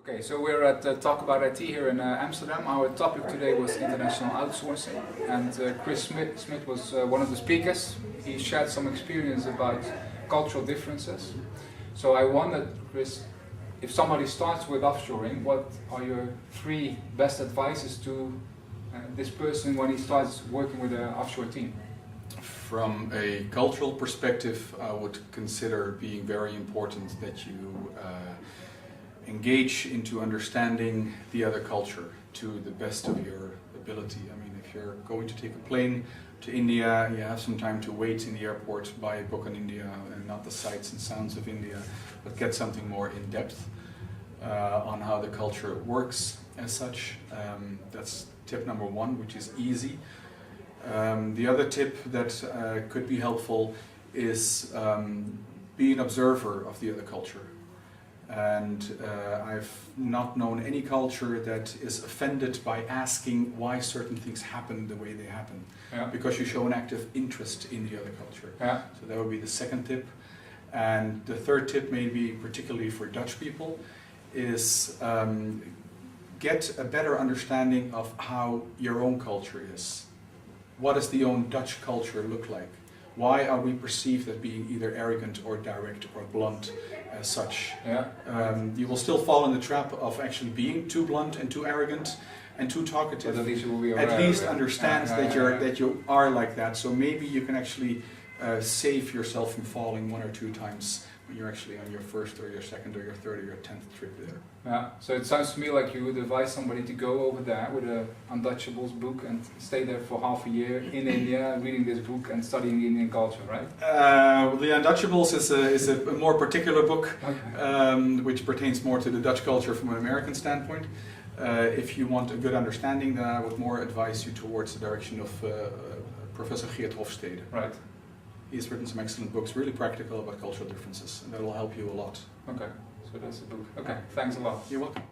Okay, so we're at Talk About IT here in Amsterdam. Our topic today was international outsourcing, and Chris Smit was one of the speakers. He shared some experience about cultural differences. So I wondered, Chris, if somebody starts with offshoring, what are your 3 best advices to this person when he starts working with an offshore team? From a cultural perspective, I would consider being very important that you engage into understanding the other culture to the best of your ability. I mean, if you're going to take a plane to India, you have some time to wait in the airport, buy a book on India and not the sights and sounds of India, but get something more in depth on how the culture works as such. That's tip number 1, which is easy. The other tip that could be helpful is be an observer of the other culture. And I've not known any culture that is offended by asking why certain things happen the way they happen. Yeah. Because you show an active interest in the other culture. Yeah. So that would be the second tip. And the third tip, maybe particularly for Dutch people, is get a better understanding of how your own culture is. What does the own Dutch culture look like? Why are we perceived as being either arrogant or direct or blunt as such? Yeah. You will still fall in the trap of actually being too blunt and too arrogant and too talkative. But at least you will be aware At least of it. understand that you are like that. So maybe you can actually save yourself from falling 1 or 2 times when you're actually on your first or your second or your third or your 10th trip there. Yeah. So it sounds to me like you would advise somebody to go over there with a Untouchables book and stay there for half a year in India, reading this book and studying Indian culture, right? The Untouchables is a more particular book, Okay. which pertains more to the Dutch culture from an American standpoint. If you want a good understanding, then I would more advise you towards the direction of Professor Geert Hofstede. Right. He's written some excellent books, really practical about cultural differences, and that will help you a lot. Okay. So that's the book. Okay. Thanks a lot. You're welcome.